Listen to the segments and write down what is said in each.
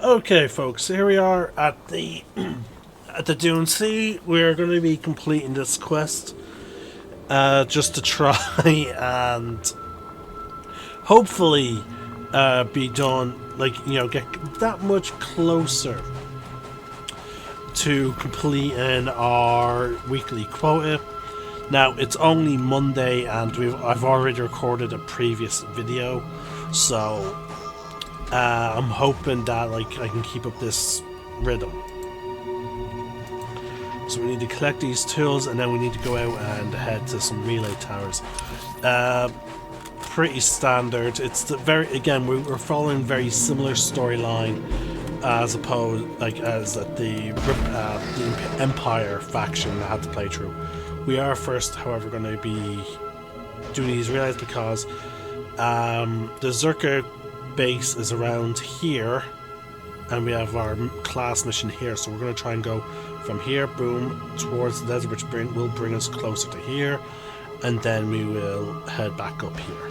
Okay, folks, here we are at the at the Dune Sea. We're going to be completing this quest, just to try and hopefully be done. Get that much closer to completing our weekly quota. Now it's only Monday, and I've already recorded a previous video, so I'm hoping that I can keep up this rhythm. So we need to collect these tools, and then we need to go out and head to some relay towers. Pretty standard. It's we're following very similar storyline as at the Empire faction that had to play through. We are first, however, going to be doing these relays because the Zerka base is around here, and we have our class mission here, so we're going to try and go from here, boom, towards the desert, which will bring us closer to here, and then we will head back up here.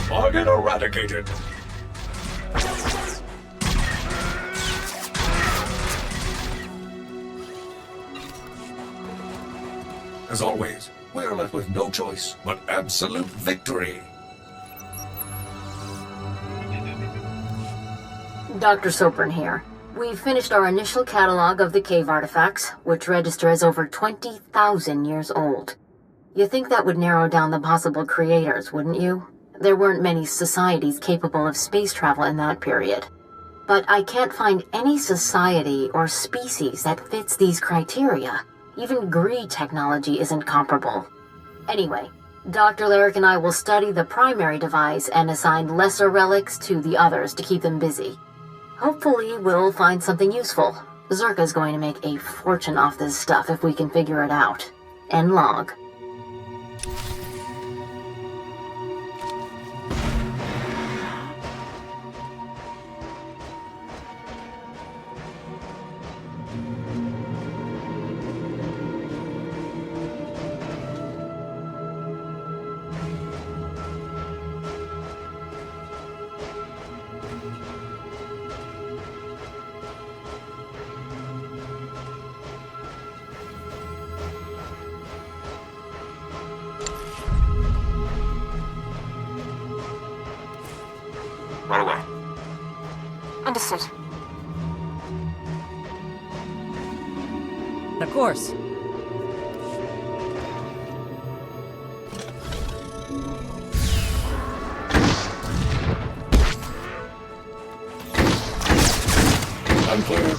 Target eradicated. As always, we're left with no choice but absolute victory. Dr. Sopran here. We've finished our initial catalog of the cave artifacts, which register as over 20,000 years old. You think that would narrow down the possible creators, wouldn't you? There weren't many societies capable of space travel in that period. But I can't find any society or species that fits these criteria. Even Gree technology isn't comparable. Anyway, Dr. Larrick and I will study the primary device and assign lesser relics to the others to keep them busy. Hopefully we'll find something useful. Zerka's going to make a fortune off this stuff if we can figure it out. End log. Right away. Understood. Of course. Unclear.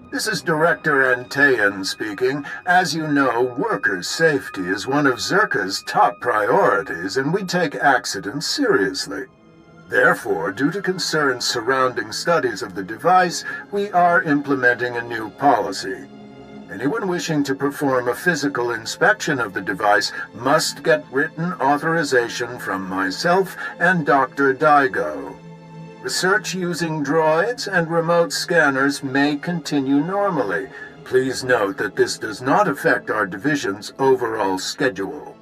This is Director Antaean speaking. As you know, workers' safety is one of Zerka's top priorities, and we take accidents seriously. Therefore, due to concerns surrounding studies of the device, we are implementing a new policy. Anyone wishing to perform a physical inspection of the device must get written authorization from myself and Dr. Daigo. Research using droids and remote scanners may continue normally. Please note that this does not affect our division's overall schedule.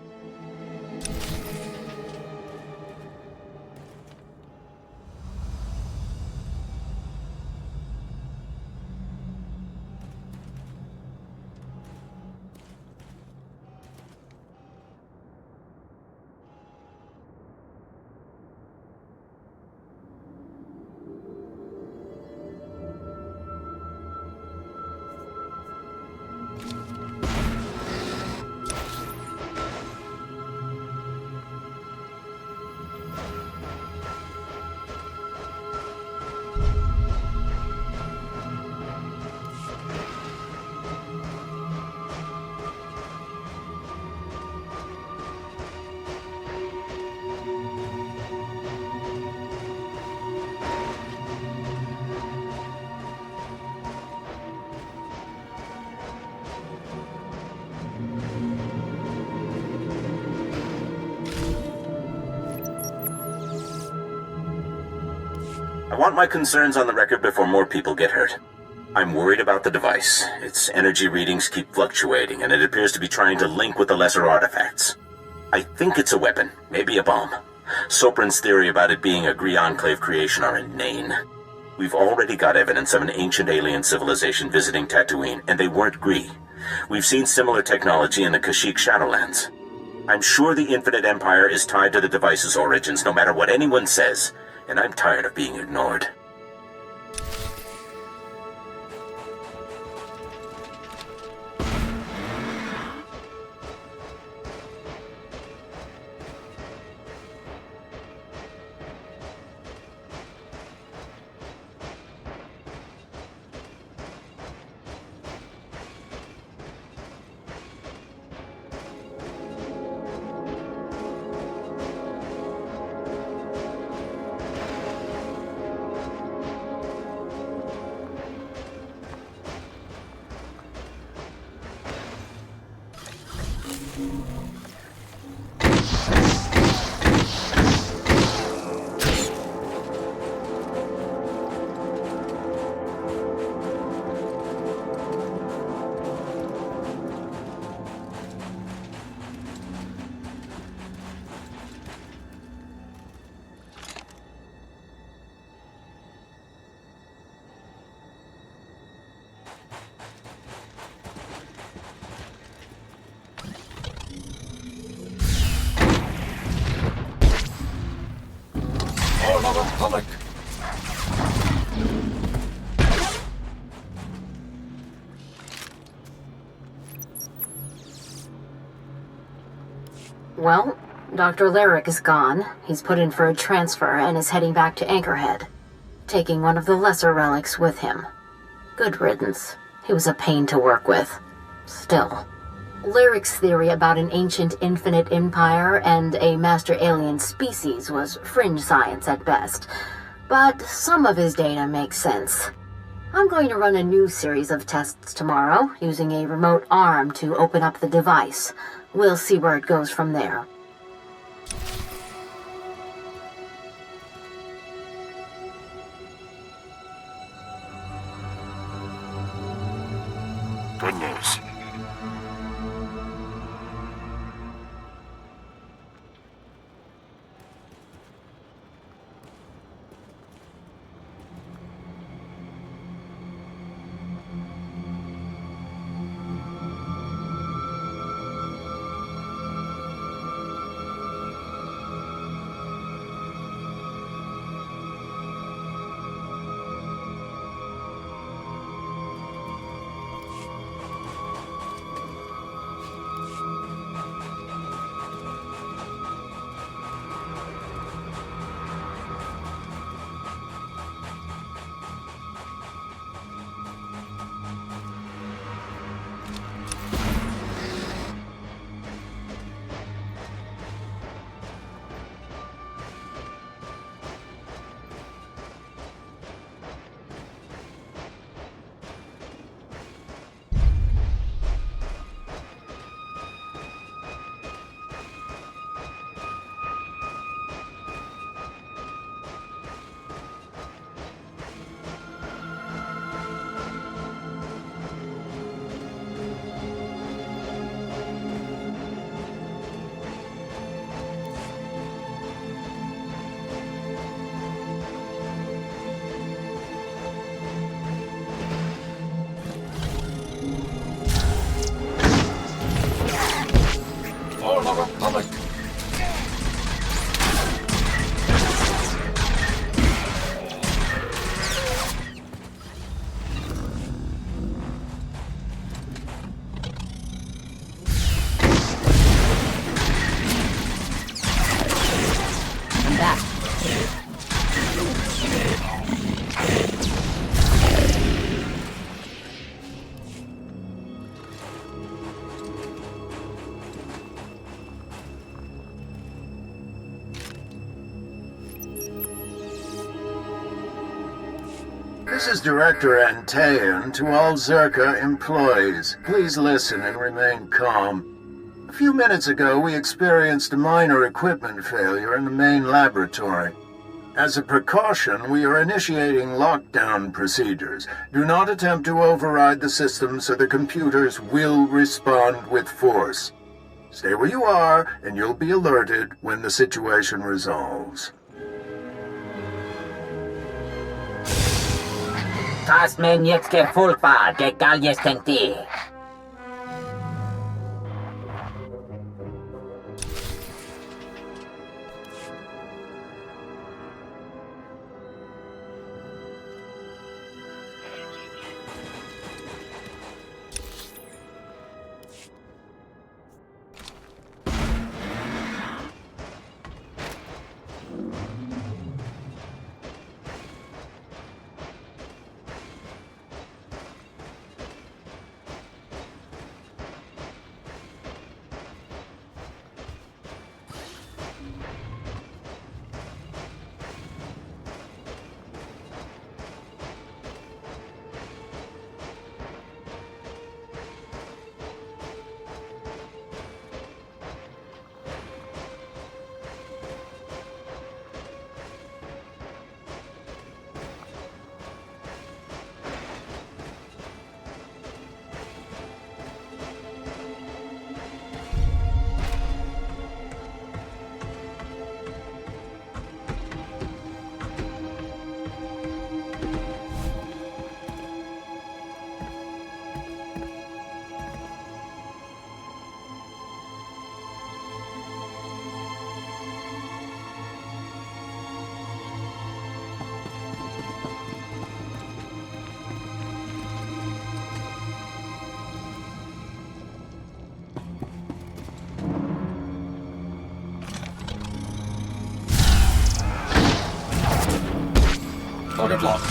I want my concerns on the record before more people get hurt. I'm worried about the device. Its energy readings keep fluctuating, and it appears to be trying to link with the lesser artifacts. I think it's a weapon, maybe a bomb. Sopran's theory about it being a Gree Enclave creation are inane. We've already got evidence of an ancient alien civilization visiting Tatooine, and they weren't Gree. We've seen similar technology in the Kashyyyk Shadowlands. I'm sure the Infinite Empire is tied to the device's origins, no matter what anyone says, and I'm tired of being ignored. Republic. Well, Dr. Lyric is gone. He's put in for a transfer and is heading back to Anchorhead, taking one of the lesser relics with him. Good riddance. He was a pain to work with. Still. Lyric's theory about an ancient infinite empire and a master alien species was fringe science at best, but some of his data makes sense. I'm going to run a new series of tests tomorrow, using a remote arm to open up the device. We'll see where it goes from there. Good news. For the Republic. I'm back. This is Director Antaean to all Zerka employees. Please listen and remain calm. A few minutes ago, we experienced a minor equipment failure in the main laboratory. As a precaution, we are initiating lockdown procedures. Do not attempt to override the system so the computers will respond with force. Stay where you are, and you'll be alerted when the situation resolves. Das men jetzt gefulpa, egal jetzt tenti. Target lock.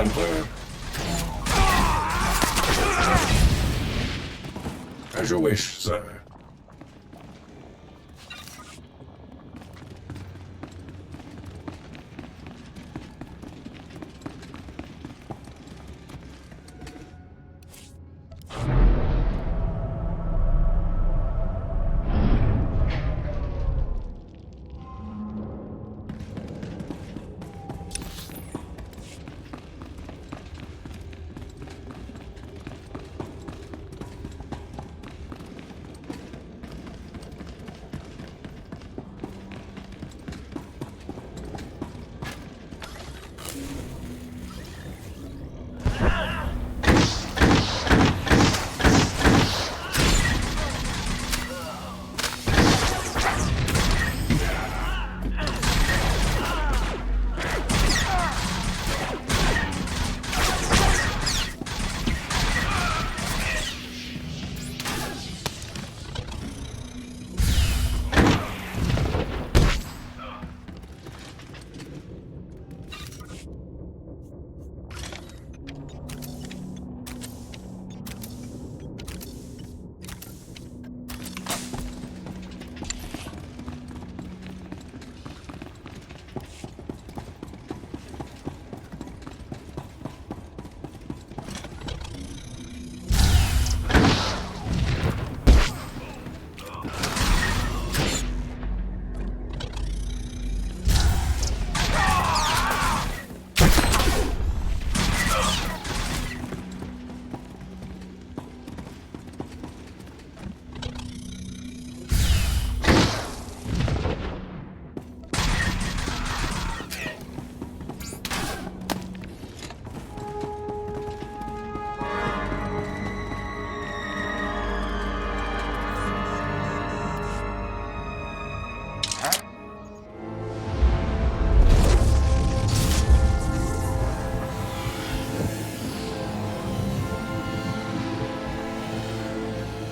Unclear. As you wish, sir.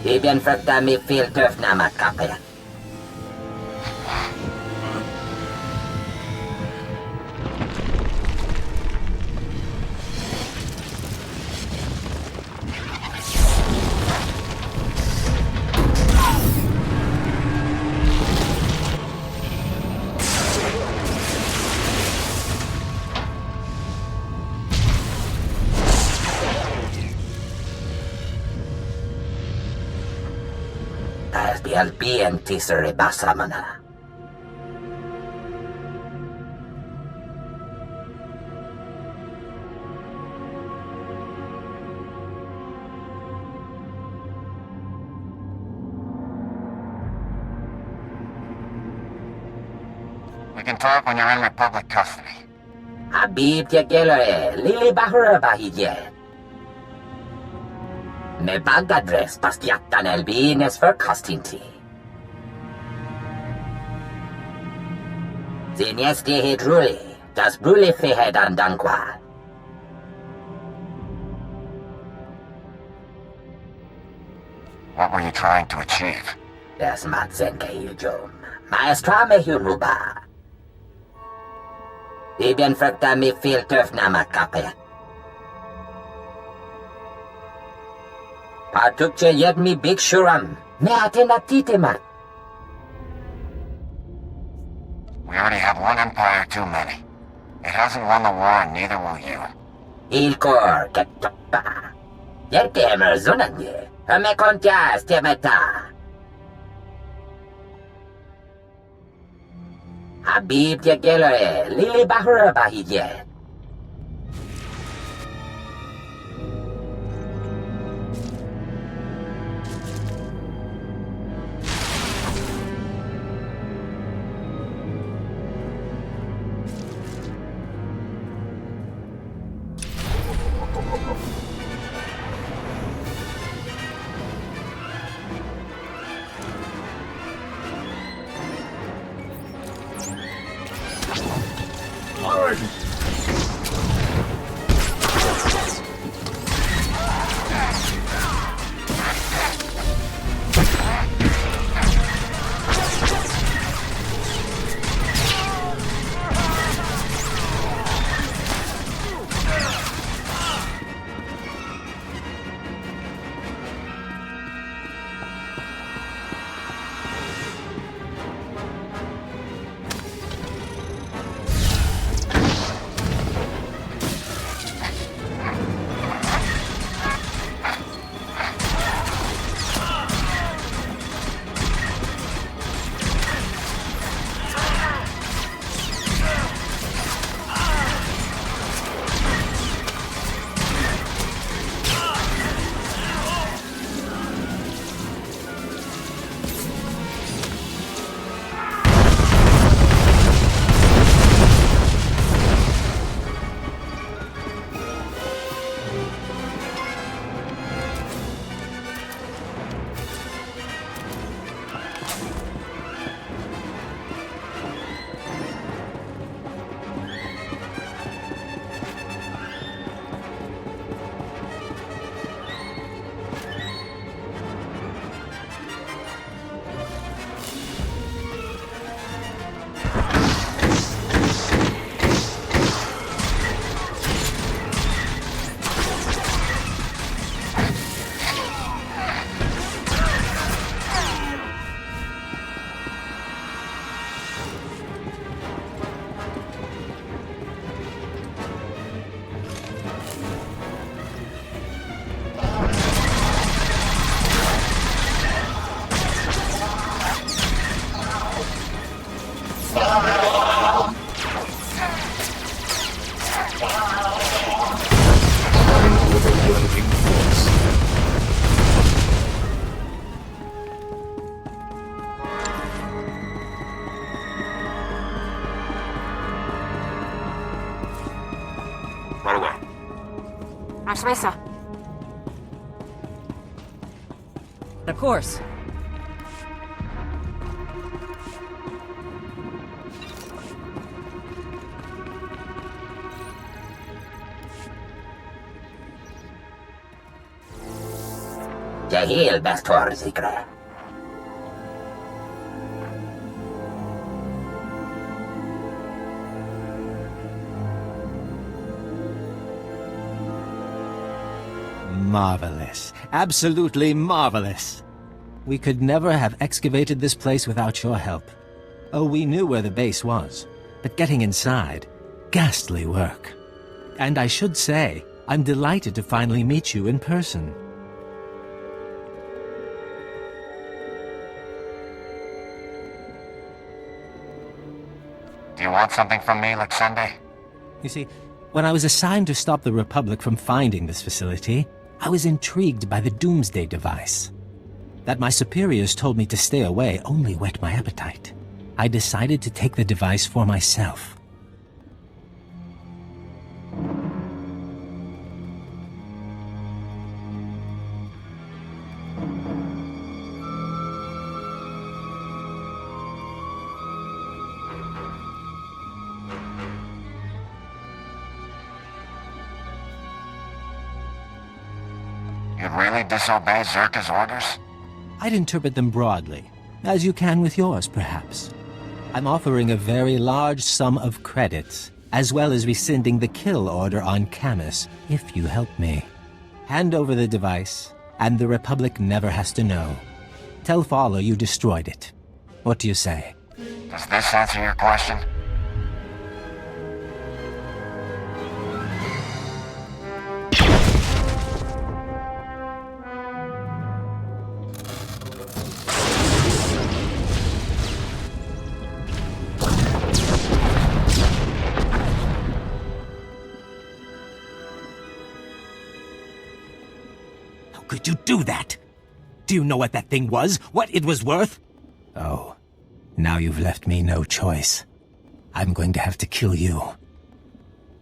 Ibyan fakta mi filter na makapaya. Albian teaser basa mo na. We can talk when you're in my public custody. Habib Tiagelo Lili Bahura Bahidye. Me bag address pastiatan Albines for Costinti. Zinesti hidruli, das brule fehed andangwa. What were you trying to achieve? Das matzenke hujum. Maestra me huruba. Ibyan fakta mi filter na makapaya. Patukche yet mi big shuram. Me atenatitemat. We already have one empire too many. It hasn't won the war, and neither will you. Ilkor ketapa. Yertemer zunanye. Ame kontias temeta. Habib Tiagelo Lili Bahura Bahidye. Right away. March Mesa. Of course. Jahil Bastor Zikra. Marvelous. Absolutely marvelous. We could never have excavated this place without your help. Oh, we knew where the base was, but getting inside, ghastly work. And I should say, I'm delighted to finally meet you in person. Do you want something from me, Luxende? You see, when I was assigned to stop the Republic from finding this facility, I was intrigued by the Doomsday device. That my superiors told me to stay away only whet my appetite. I decided to take the device for myself. You'd really disobey Zerka's orders? I'd interpret them broadly, as you can with yours, perhaps. I'm offering a very large sum of credits, as well as rescinding the kill order on Camus, if you help me. Hand over the device, and the Republic never has to know. Tell Fowler you destroyed it. What do you say? Does this answer your question? Could you do that? Do you know what that thing was? What it was worth? Oh, now you've left me no choice. I'm going to have to kill you.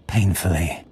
Painfully.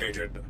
initiated.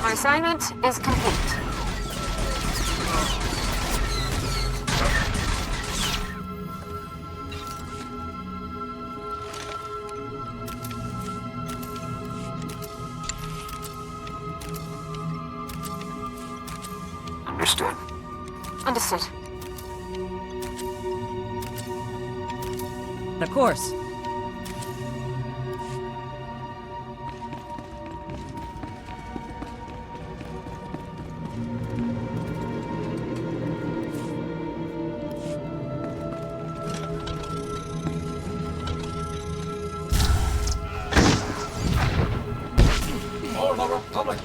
My assignment is complete. Understood. Understood. Of course. For the Republic!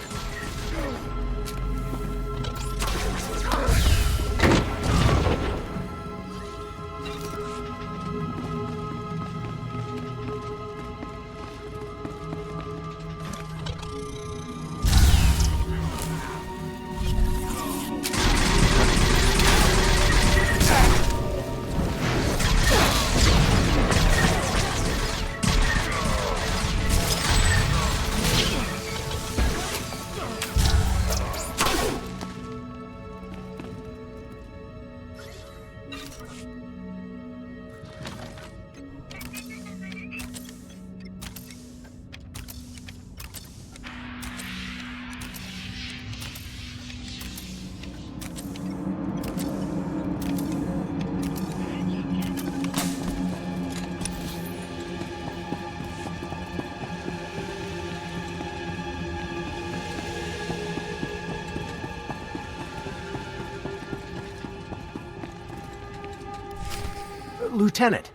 Lieutenant,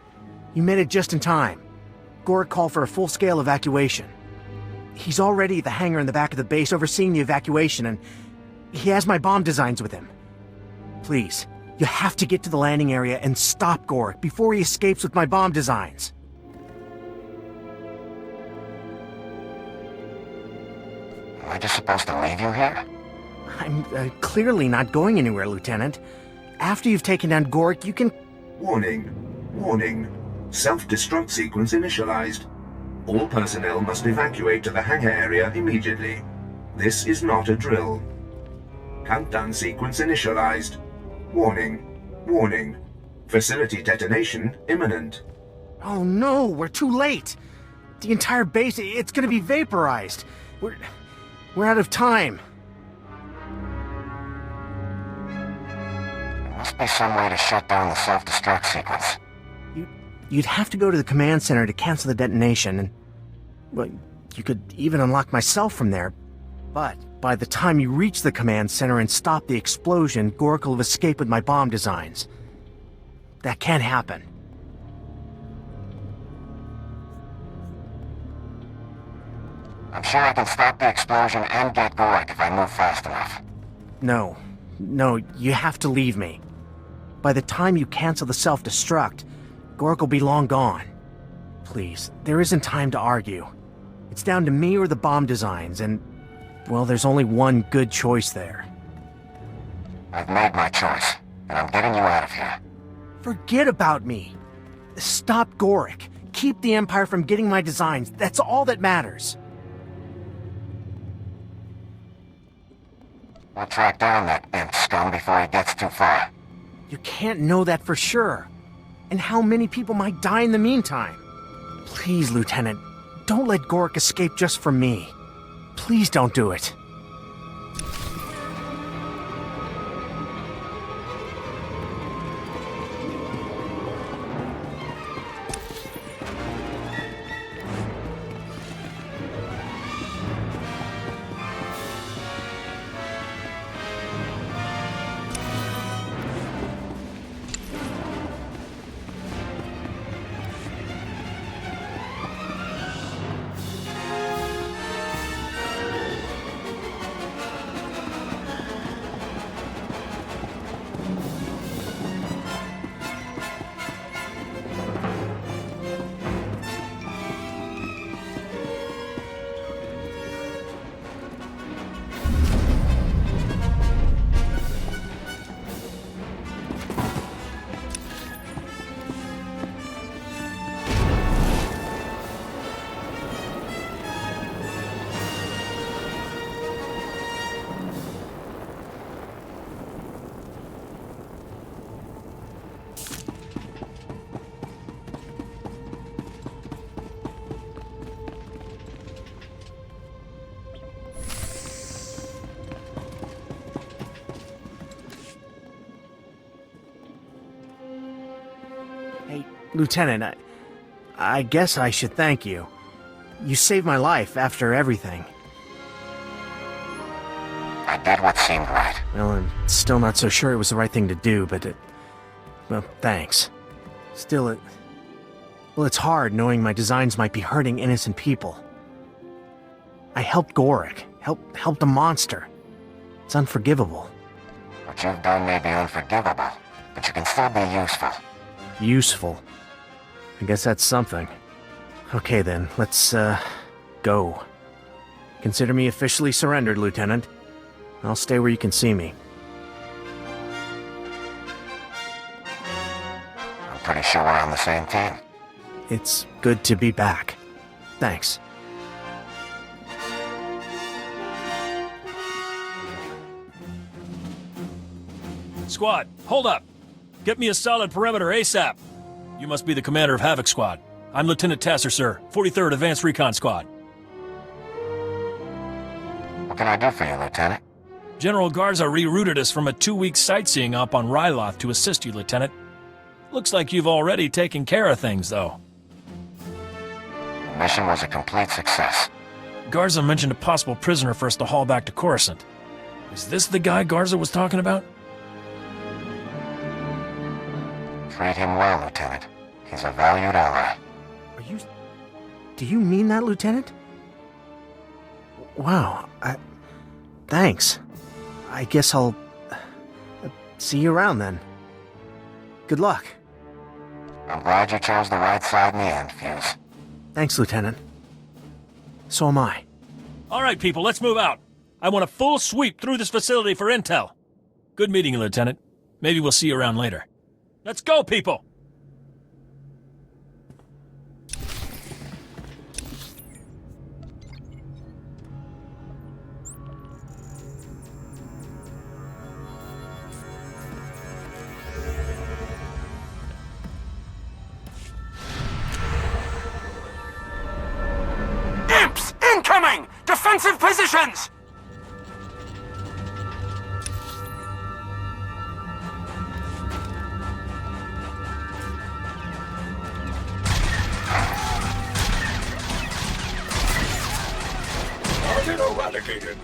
you made it just in time. Gork called for a full-scale evacuation. He's already at the hangar in the back of the base overseeing the evacuation, and he has my bomb designs with him. Please, you have to get to the landing area and stop Gork before he escapes with my bomb designs. Am I just supposed to leave you here? I'm clearly not going anywhere, Lieutenant. After you've taken down Gork, you can... Warning. Warning. Self-destruct sequence initialized. All personnel must evacuate to the hangar area immediately. This is not a drill. Countdown sequence initialized. Warning. Warning. Facility detonation imminent. Oh no, we're too late! The entire base, it's gonna be vaporized. We're out of time. There must be some way to shut down the self-destruct sequence. You'd have to go to the command center to cancel the detonation, and... well, you could even unlock myself from there. But by the time you reach the command center and stop the explosion, Gork will have escaped with my bomb designs. That can't happen. I'm sure I can stop the explosion and get Gorik if I move fast enough. No, you have to leave me. By the time you cancel the self-destruct, Gorik will be long gone. Please, there isn't time to argue. It's down to me or the bomb designs, and, well, there's only one good choice there. I've made my choice, and I'm getting you out of here. Forget about me. Stop Gorik. Keep the Empire from getting my designs. That's all that matters. We'll track down that imp scum before he gets too far. You can't know that for sure. And how many people might die in the meantime? Please, Lieutenant, don't let Gorik escape just for me. Please don't do it. Hey, Lieutenant, I guess I should thank you. You saved my life after everything. I did what seemed right. Well, I'm still not so sure it was the right thing to do, but well, thanks. Still, it's hard knowing my designs might be hurting innocent people. I helped Gorik, helped a monster. It's unforgivable. What you've done may be unforgivable, but you can still be useful. Useful. I guess that's something. Okay then, let's, go. Consider me officially surrendered, Lieutenant. I'll stay where you can see me. I'm pretty sure we're on the same team. It's good to be back. Thanks. Squad, hold up. Get me a solid perimeter ASAP. You must be the commander of Havoc Squad. I'm Lieutenant Tasser, sir. 43rd Advanced Recon Squad. What can I do for you, Lieutenant? General Garza rerouted us from a 2-week sightseeing op on Ryloth to assist you, Lieutenant. Looks like you've already taken care of things, though. The mission was a complete success. Garza mentioned a possible prisoner for us to haul back to Coruscant. Is this the guy Garza was talking about? Treat him well, Lieutenant. He's a valued ally. Do you mean that, Lieutenant? Wow, thanks. I guess I'll see you around then. Good luck. I'm glad you chose the right side in the end, Fuse. Thanks, Lieutenant. So am I. All right, people, let's move out. I want a full sweep through this facility for intel. Good meeting you, Lieutenant. Maybe we'll see you around later. Let's go, people! Imps! Incoming! Defensive positions! Target eradicated.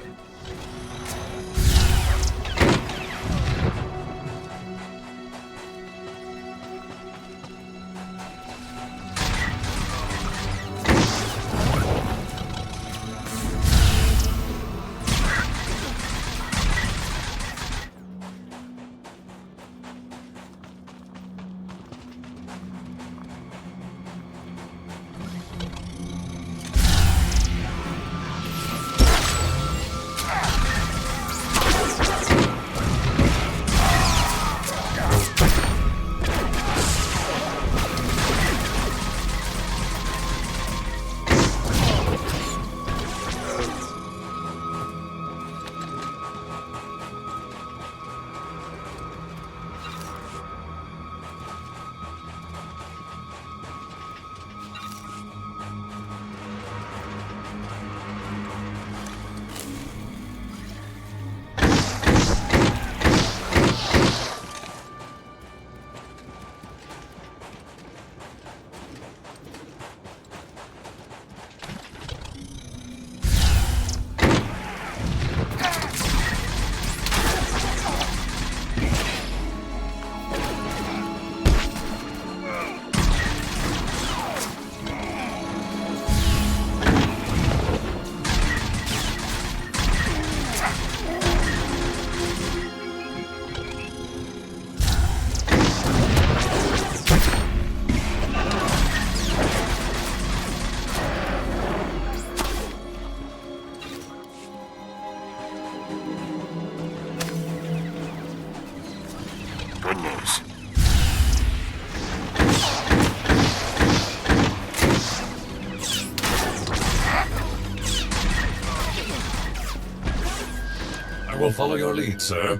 will follow your lead, sir.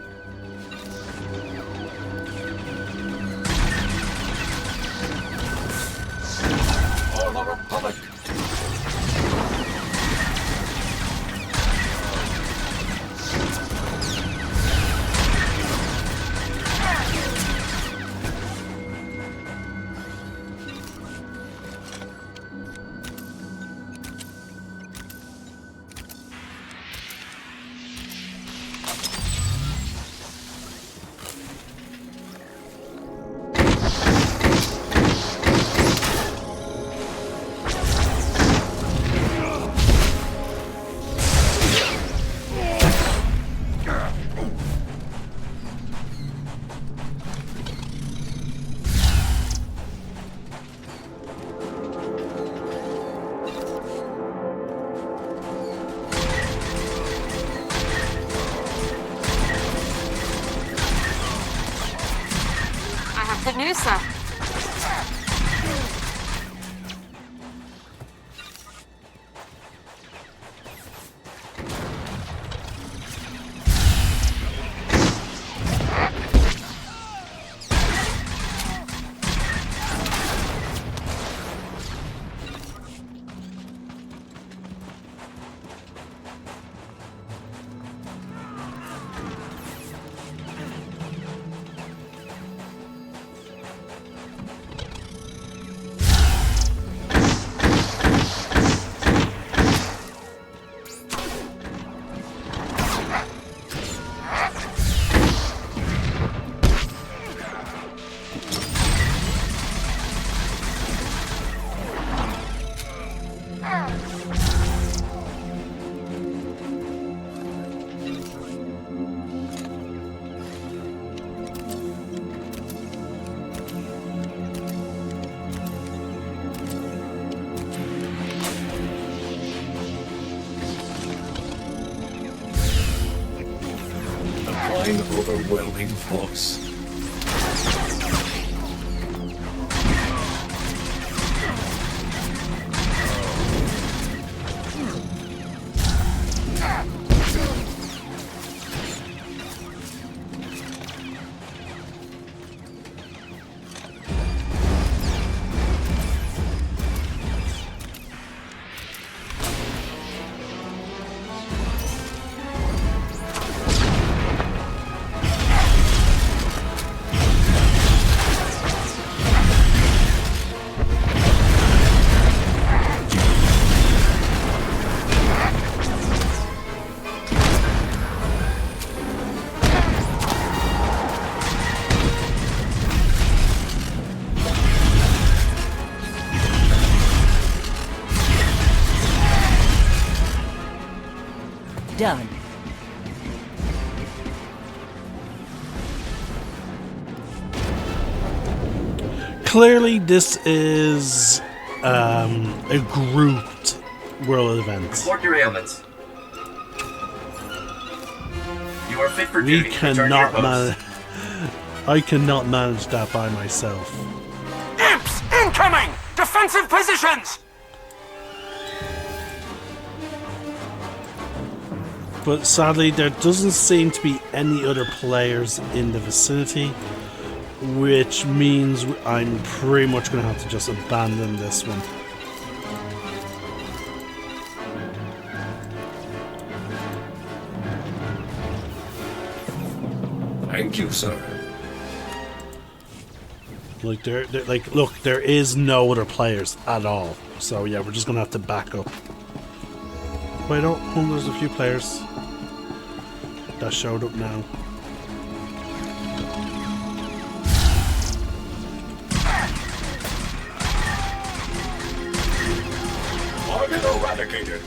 For the Republic! Good news, sir. Applying overwhelming force. Done. Clearly, this is a grouped world event. Report your ailments. You are fit for We duty. Return to your cannot post. manage. I cannot manage that by myself. Imps incoming! Defensive positions! But sadly, there doesn't seem to be any other players in the vicinity, which means I'm pretty much going to have to just abandon this one. Thank you, sir. Like look, there is no other players at all. So yeah, we're just going to have to back up. Wait, oh, there's a few players that showed up now. Target eradicated.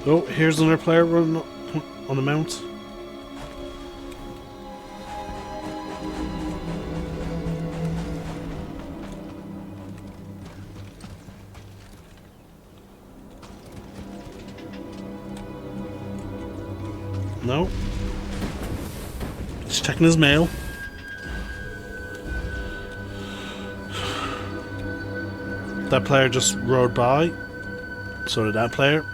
Oh, here's another player running on the mount. No. Just checking his mail. That player just rode by. So did that player.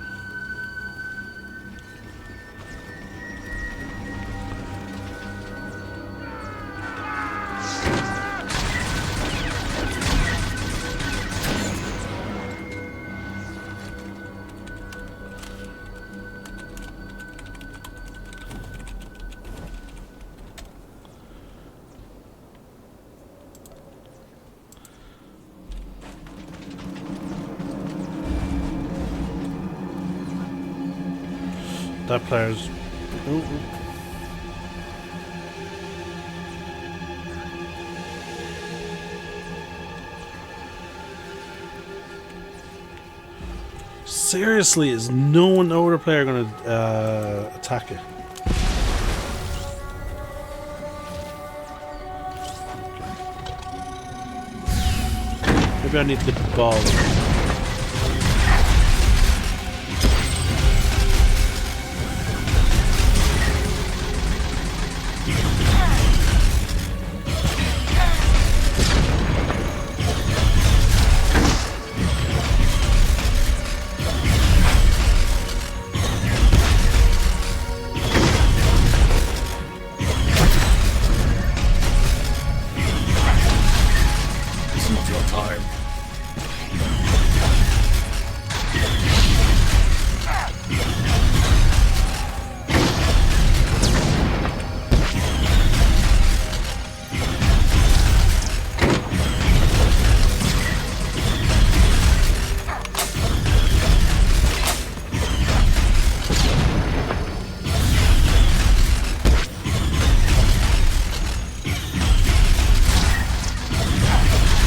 That player's. Ooh. Seriously, is no other player going to attack it? Maybe I need to get the ball.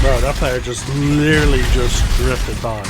Bro, that player just literally just drifted by.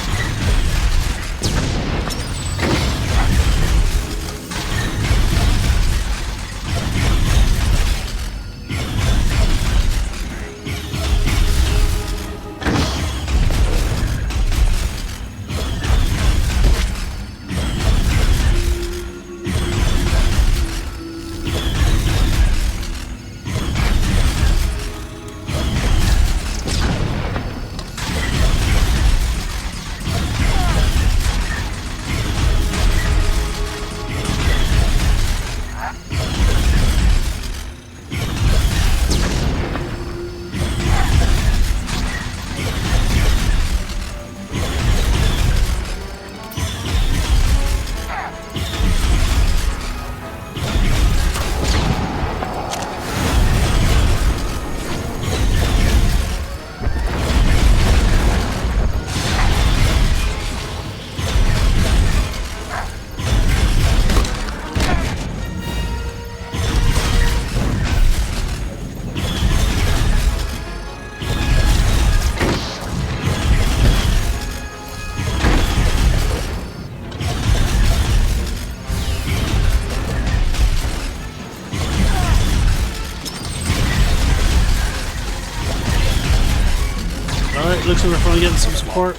Alright, looks like we're finally getting some support.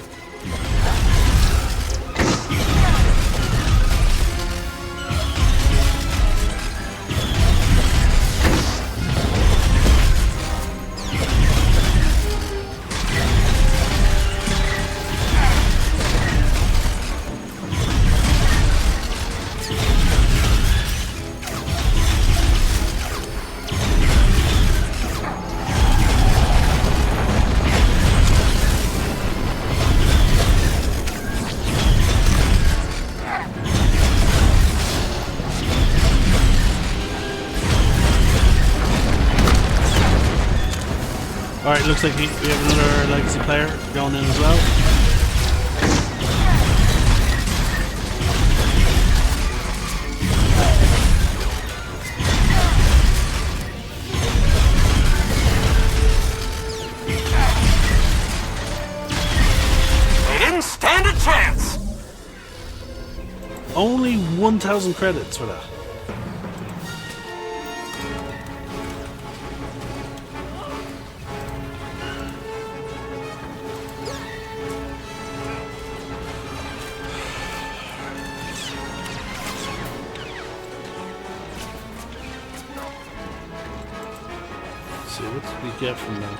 Alright, looks like we have another legacy player going in as well. They didn't stand a chance! Only 1,000 credits for that. See, what did we get from that?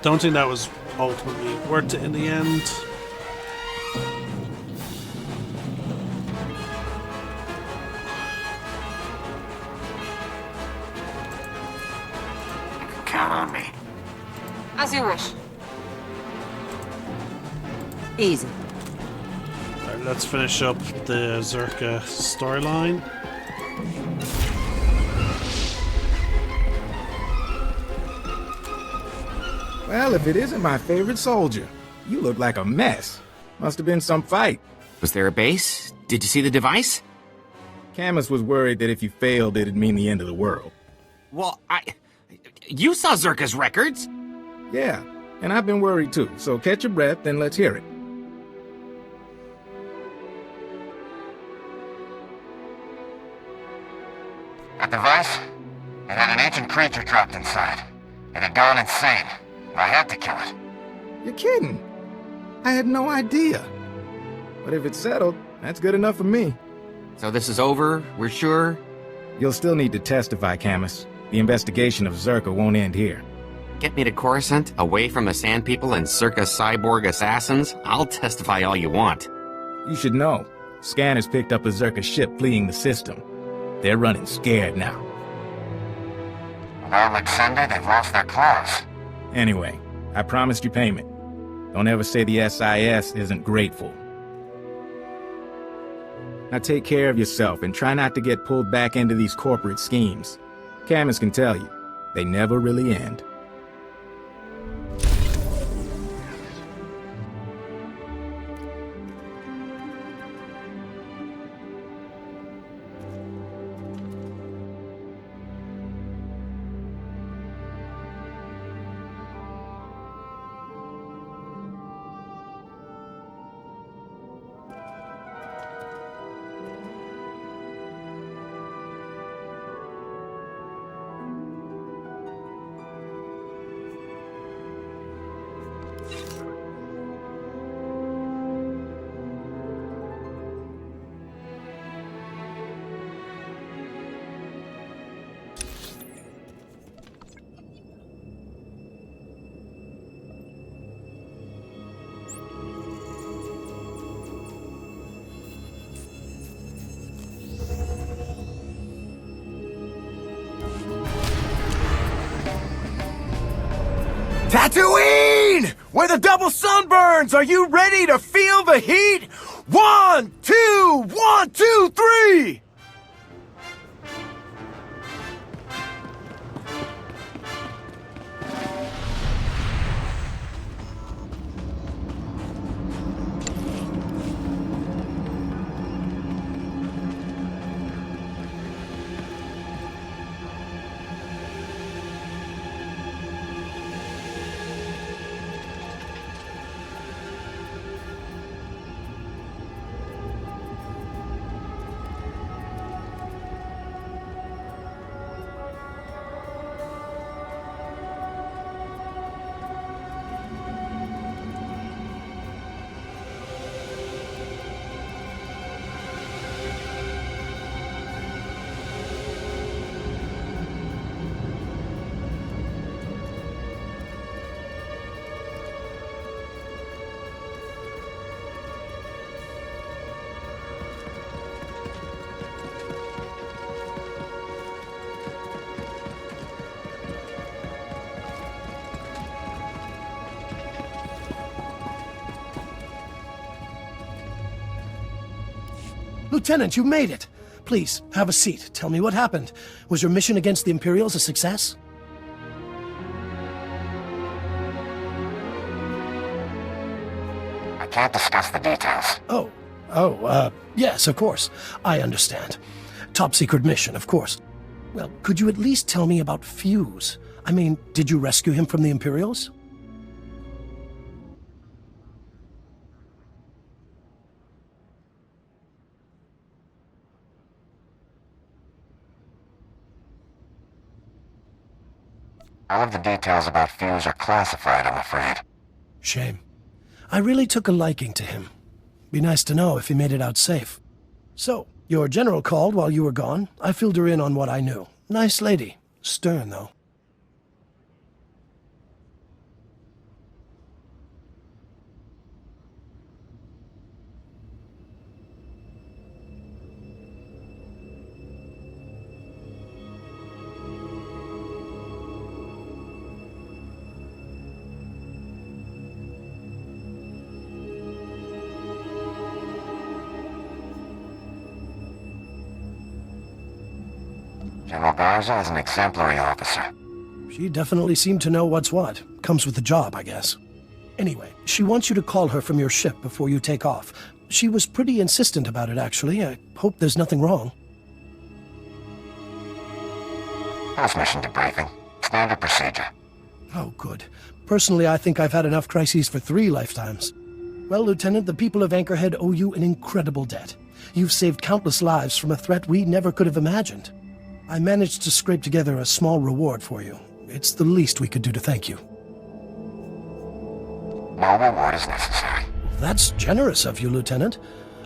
Don't think that was ultimately worth it in the end. You can count on me. As you wish. Easy. Alright, let's finish up the Zerka storyline. Well, if it isn't my favorite soldier, you look like a mess. Must have been some fight. Was there a base? Did you see the device? Camus was worried that if you failed, it'd mean the end of the world. Well, you saw Zerka's records! Yeah, and I've been worried too, so catch your breath and let's hear it. That device? It had an ancient creature trapped inside. It had gone insane. I had to kill it. You're kidding. I had no idea. But if it's settled, that's good enough for me. So this is over? We're sure? You'll still need to testify, Camus. The investigation of Zerka won't end here. Get me to Coruscant, away from the Sand People and Zerka cyborg assassins? I'll testify all you want. You should know. Scanners picked up a Zerka ship fleeing the system. They're running scared now. With all Luxenda, they've lost their claws. Anyway, I promised you payment. Don't ever say the SIS isn't grateful. Now take care of yourself and try not to get pulled back into these corporate schemes. Camus can tell you, they never really end. Tatooine! Where the double sunburns! Are you ready to feel the heat? 1, 2, 1, 2, 3! Lieutenant, you made it! Please, have a seat. Tell me what happened. Was your mission against the Imperials a success? I can't discuss the details. Yes, of course. I understand. Top secret mission, of course. Well, could you at least tell me about Fuse? I mean, did you rescue him from the Imperials? All of the details about Fuse are classified, I'm afraid. Shame. I really took a liking to him. Be nice to know if he made it out safe. So, your general called while you were gone. I filled her in on what I knew. Nice lady. Stern, though. General Garza is an exemplary officer. She definitely seemed to know what's what. Comes with the job, I guess. Anyway, she wants you to call her from your ship before you take off. She was pretty insistent about it, actually. I hope there's nothing wrong. Post-mission debriefing. Standard procedure. Oh, good. Personally, I think I've had enough crises for 3 lifetimes. Well, Lieutenant, the people of Anchorhead owe you an incredible debt. You've saved countless lives from a threat we never could have imagined. I managed to scrape together a small reward for you. It's the least we could do to thank you. No reward is necessary. That's generous of you, Lieutenant.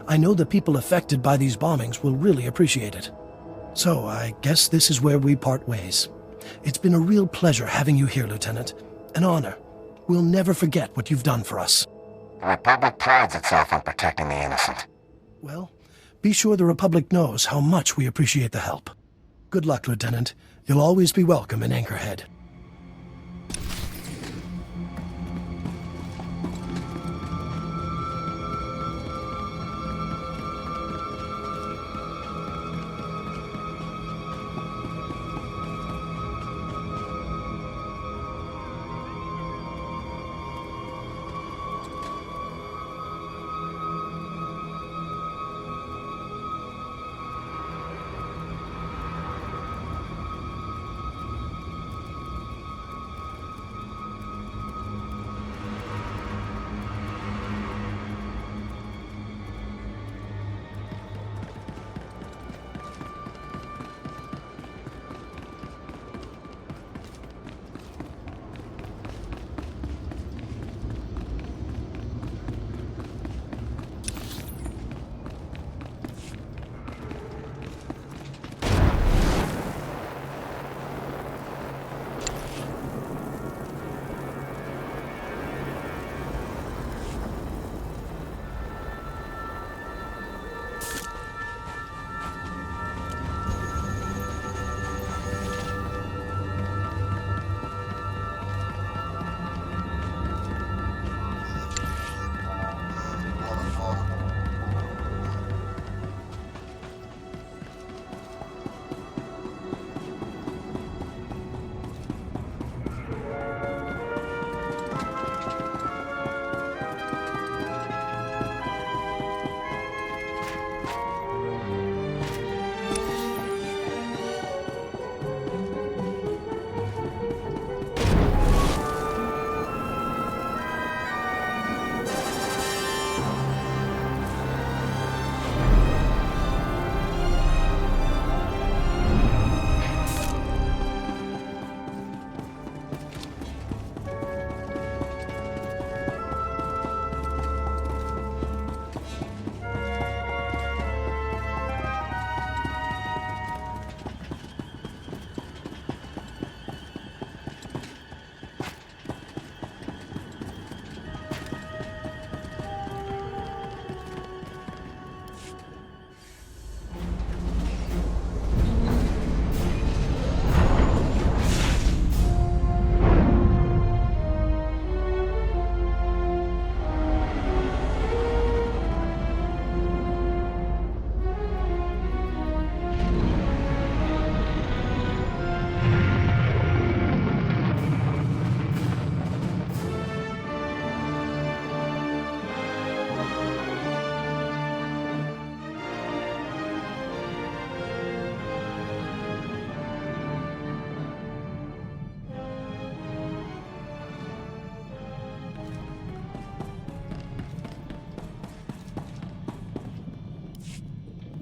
I know the people affected by these bombings will really appreciate it. So, I guess this is where we part ways. It's been a real pleasure having you here, Lieutenant. An honor. We'll never forget what you've done for us. The Republic prides itself on protecting the innocent. Well, be sure the Republic knows how much we appreciate the help. Good luck, Lieutenant. You'll always be welcome in Anchorhead.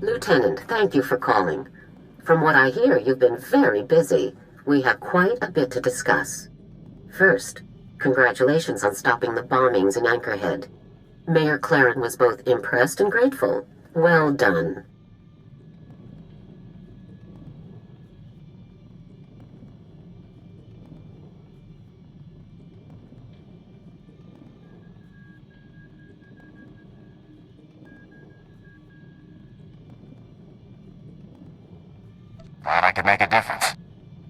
Lieutenant, thank you for calling. From what I hear, you've been very busy. We have quite a bit to discuss. First, congratulations on stopping the bombings in Anchorhead. Mayor Claren was both impressed and grateful. Well done. Thought I could make a difference.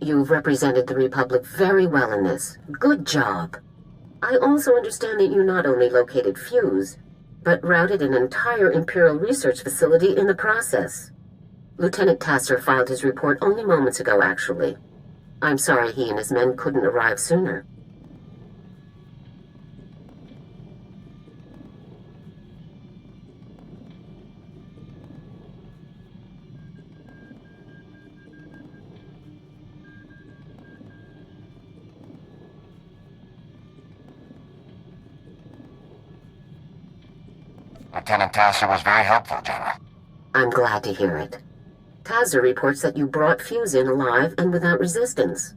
You've represented the Republic very well in this. Good job. I also understand that you not only located Fuse, but routed an entire Imperial research facility in the process. Lieutenant Tasser filed his report only moments ago, actually. I'm sorry he and his men couldn't arrive sooner. Lieutenant Tasser was very helpful, General. I'm glad to hear it. Tasser reports that you brought Fuse in alive and without resistance.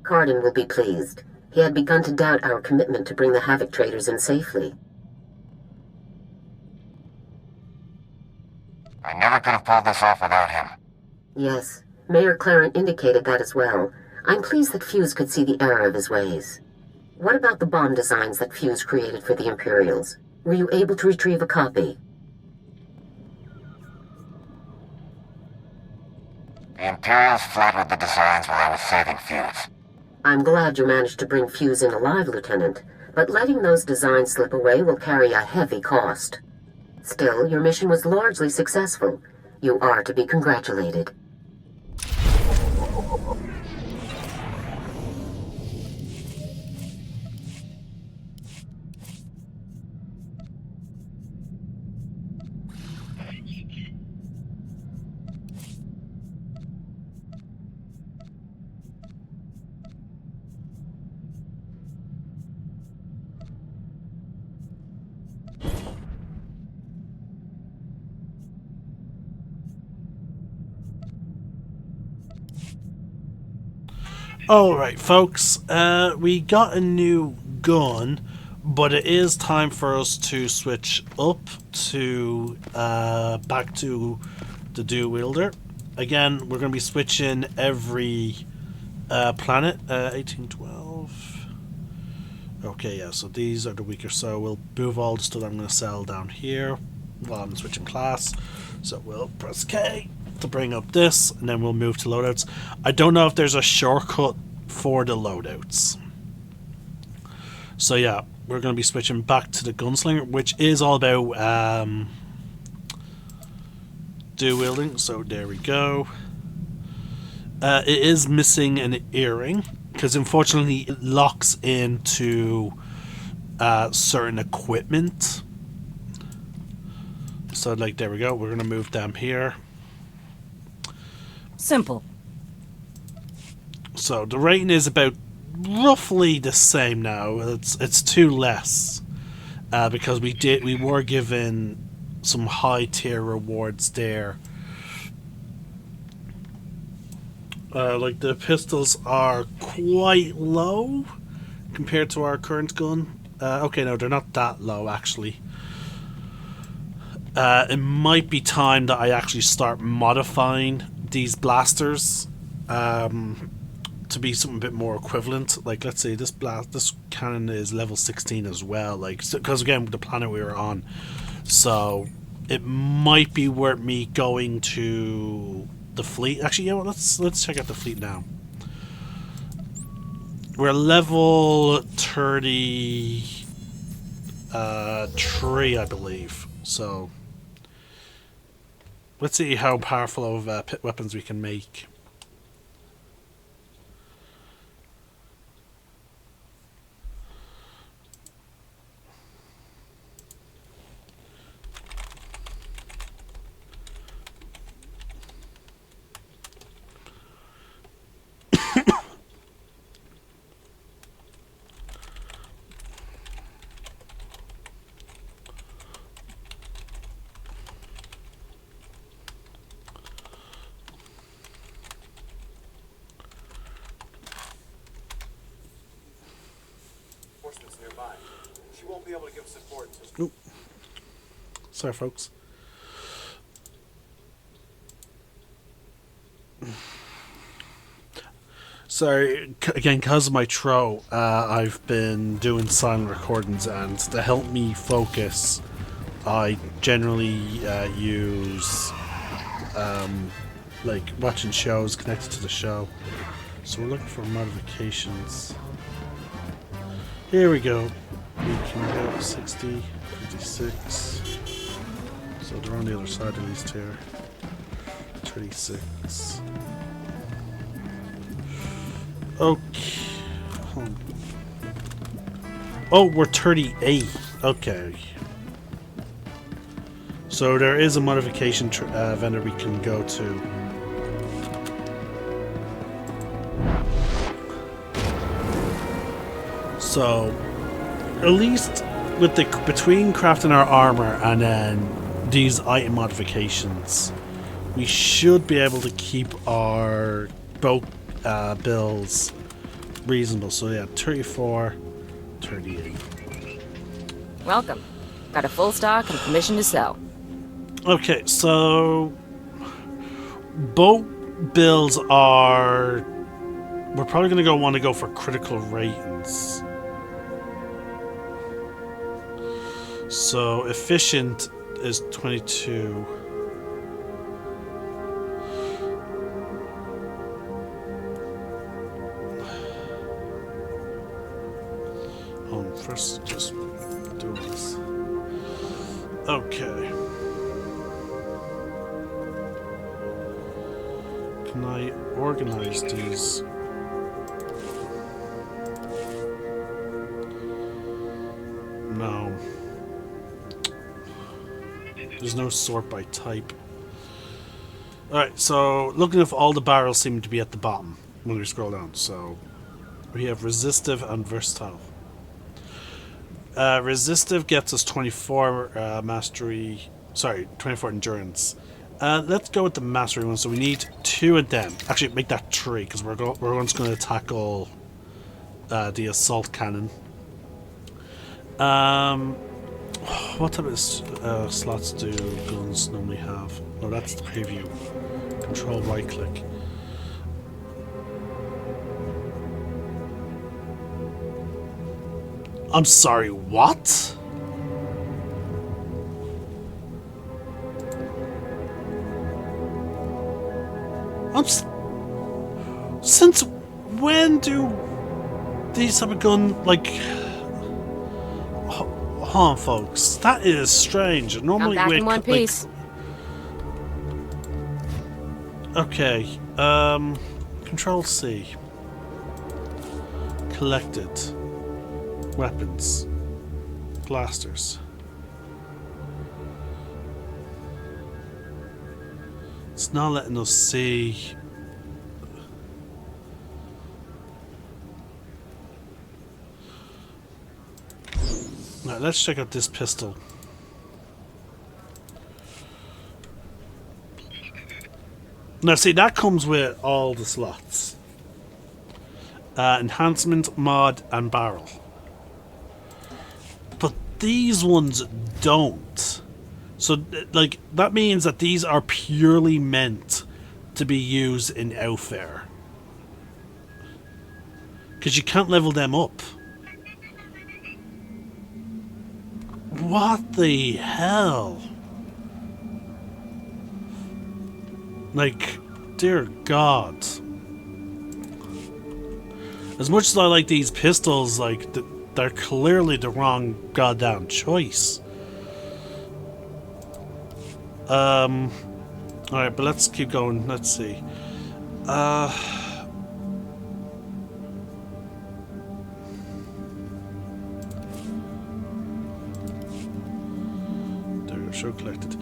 Cardin will be pleased. He had begun to doubt our commitment to bring the Havoc traders in safely. I never could have pulled this off without him. Yes, Mayor Clarent indicated that as well. I'm pleased that Fuse could see the error of his ways. What about the bomb designs that Fuse created for the Imperials? Were you able to retrieve a copy? The Imperials fled with the designs while I was saving Fuse. I'm glad you managed to bring Fuse in alive, Lieutenant, but letting those designs slip away will carry a heavy cost. Still, your mission was largely successful. You are to be congratulated. Alright folks, we got a new gun, but it is time for us to switch up to back to the dual wielder. Again, we're going to be switching every planet. 1812. Okay, yeah, so these are the weaker, so we'll move all the stuff I'm going to sell down here while I'm switching class. So we'll press K to bring up this, and then we'll move to loadouts. I don't know if there's a shortcut for the loadouts. So yeah, we're going to be switching back to the gunslinger, which is all about dual wielding. So there we go. It is missing an earring because unfortunately it locks into certain equipment. So like there we go, we're going to move down here. Simple. So the rating is about roughly the same now. It's 2 less because we were given some high tier rewards there. Like the pistols are quite low compared to our current gun. Okay, no, they're not that low actually. It might be time that I actually start modifying these blasters to be something a bit more equivalent. Like let's say this cannon is level 16 as well, like because again the planet we were on, so it might be worth me going to the fleet. Actually, yeah, well, let's check out the fleet now. We're level 33, I believe. So let's see how powerful of pit weapons we can make. Nearby. She won't be able to give support. Oop. Sorry, folks. Sorry, again, because of my throat, I've been doing silent recordings, and to help me focus, I generally use like watching shows connected to the show. So we're looking for modifications. Here we go. We can go 60, 56. So they're on the other side of these two. 36. Okay. Oh, we're 38. Okay. So there is a modification vendor we can go to. So, at least with the between crafting our armor and then these item modifications, we should be able to keep our boat bills reasonable. So yeah, 34, 38. Welcome. Got a full stock and permission to sell. Okay, so boat bills are. We're probably going to want to go for critical ratings. So efficient is 22. First, just do this. Okay. Can I organize these? No. There's no sort by type. Alright, so looking if all the barrels seem to be at the bottom when we scroll down. So we have resistive and versatile. Resistive gets us 24 mastery. Sorry, 24 endurance. Let's go with the mastery one. So we need 2 of them. Actually, make that 3 because we're once going to tackle the assault cannon. What type of slots do guns normally have? Oh, that's the preview. Control right click. I'm sorry, what? Since when do these type of gun, like... Hold on, folks. That is strange. Normally I'm back we're... in one piece. Okay. Control C. Collected. Weapons. Blasters. It's not letting us see. Now let's check out this pistol. Now see, that comes with all the slots. Enhancement, mod, and barrel. But these ones don't. So, like, that means that these are purely meant to be used in Outfare. Because you can't level them up. What the hell? Like, dear God. As much as I like these pistols, like, they're clearly the wrong goddamn choice. Alright, but let's keep going. Let's see. There we go, show collected.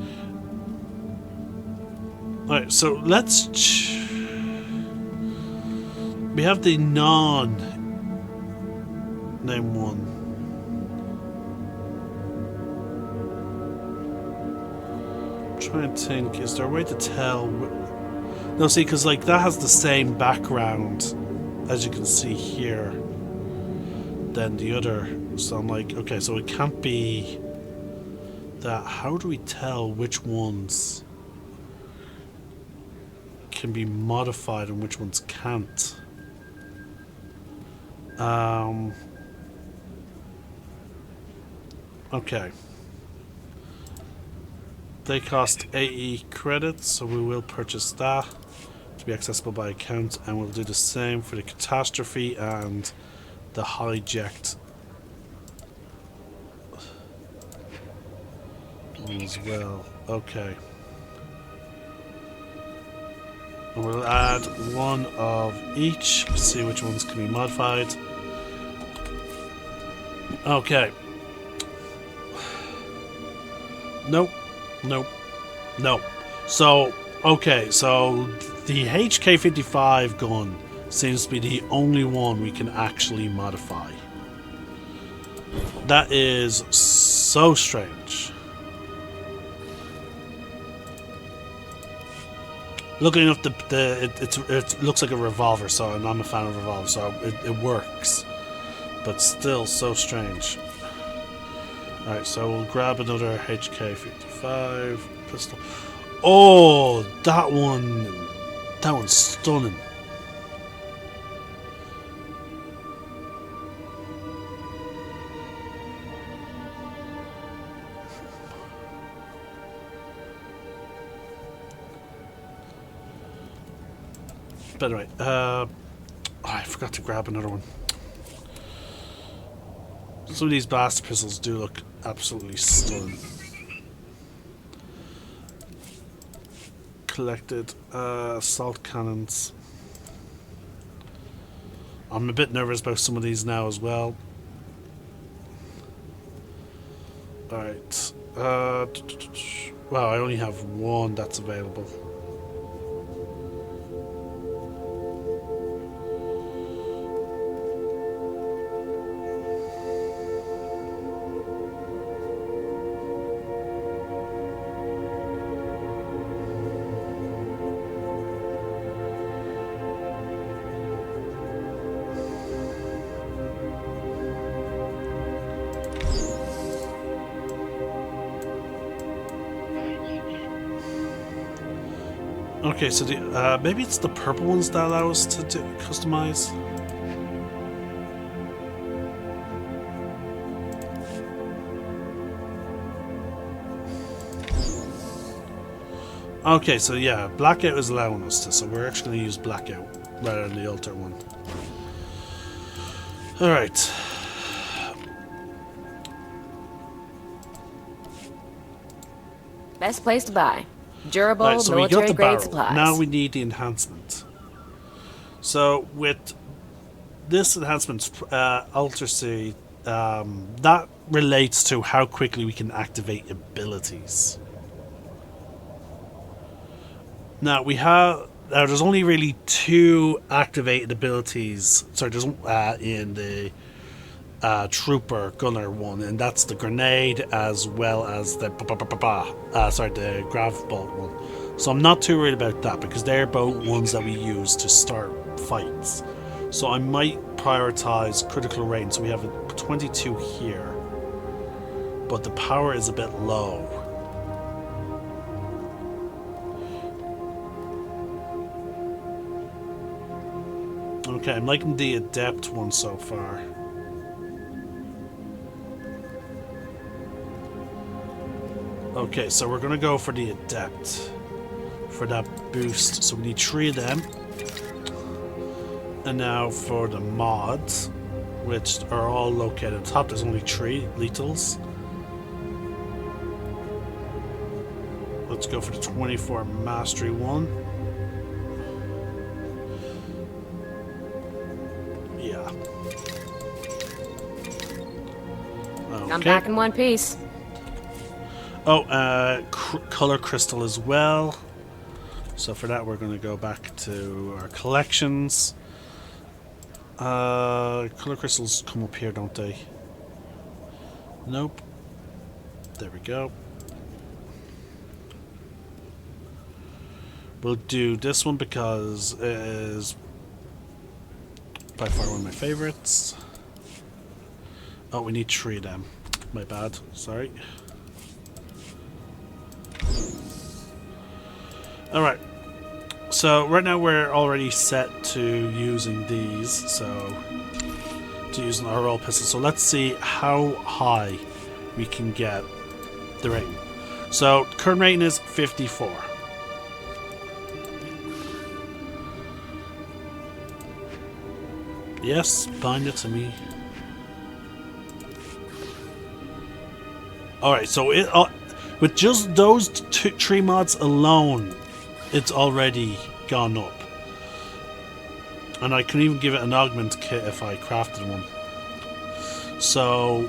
Alright, so let's... We have the non-name one. I'm trying to think, is there a way to tell? No, see, because like that has the same background as you can see here than the other. So I'm like, okay, so it can't be that. How do we tell which ones can be modified and which ones can't? Okay. They cost 80 credits, so we will purchase that to be accessible by account, and we'll do the same for the catastrophe and the hijacked one as well. Okay. And we'll add one of each, see which ones can be modified. Okay. Nope. Nope. Nope. So, okay, so the HK-55 gun seems to be the only one we can actually modify. That is so strange. Looking up it looks like a revolver, so and I'm a fan of revolvers, so it works, but still so strange. All right, so we'll grab another HK-55 pistol. Oh, that one's stunning. By the way, I forgot to grab another one. Some of these blaster pistols do look absolutely stunning. Collected assault cannons. I'm a bit nervous about some of these now as well. Alright. Wow, I only have one that's available. Okay, so the maybe it's the purple ones that allow us to customize. Okay, so yeah, blackout is allowing us to, so we're actually going to use blackout rather than the alter one. All right. Best place to buy. Durable, Right, so we got military the grade barrel. supplies. Now we need the enhancement. So with this enhancement, Alter C, that relates to how quickly we can activate abilities. Now we have. There's only really two activated abilities. Sorry, there's in the trooper gunner one, and that's the grenade as well as the the grav bolt one. So I'm not too worried about that because they're both ones that we use to start fights. So I might prioritize critical range. So we have a 22 here, but the power is a bit low. Okay, I'm liking the adept one so far. Okay, so we're gonna go for the adept for that boost. So we need 3 of them. And now for the mods, which are all located at the top, there's only 3 lethals. Let's go for the 24 mastery one. Yeah. Okay. I'm back in one piece. Oh, color crystal as well. So for that, we're going to go back to our collections. Color crystals come up here, don't they? Nope. There we go. We'll do this one because it is by far one of my favorites. Oh, we need 3 of them. My bad. Sorry. Alright, so right now we're already set to using these, so to using our roll pistol. So let's see how high we can get the rating. So current rating is 54. Yes, bind it to me. Alright, so it with just those 3 mods alone, it's already gone up. And I can even give it an augment kit if I crafted one. So,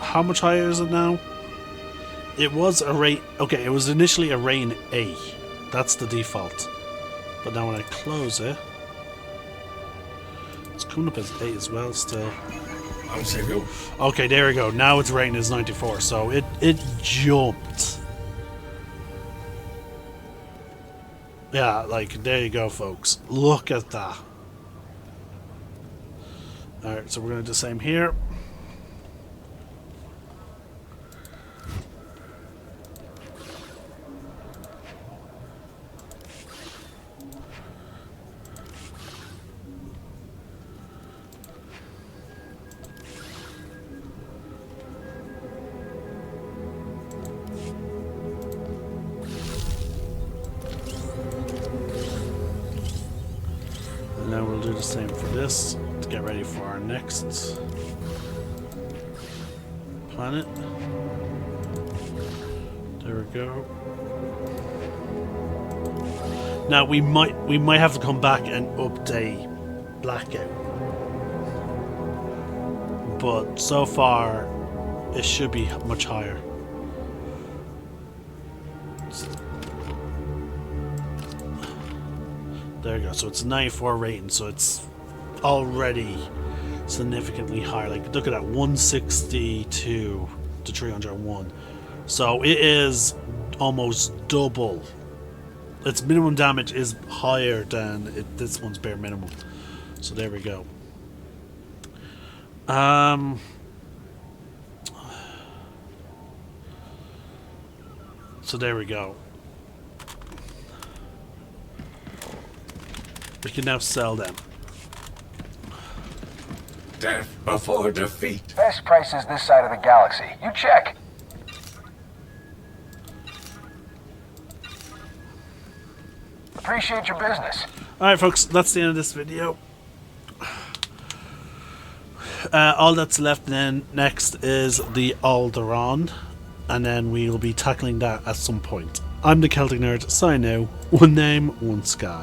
how much higher is it now? It was a rate... Okay, it was initially a rain A. That's the default. But now when I close it... It's coming up as A as well still. Okay, there we go. Now its rating is 94, so it jumped. Yeah, like, there you go, folks. Look at that. Alright, so we're going to do the same here. And then we'll do the same for this to get ready for our next planet. There we go. Now we might have to come back and update Blackout, but so far it should be much higher. There you go. So it's a 94 rating, so it's already significantly higher. Like, look at that, 162 to 301. So it is almost double. Its minimum damage is higher than this one's bare minimum. So there we go. So there we go. We can now sell them. Death before defeat. Best prices this side of the galaxy. You check. Appreciate your business. Alright folks, that's the end of this video. All that's left then next is the Alderaan, and then we will be tackling that at some point. I'm the Celtic Nerd, signing out. One name, one sky.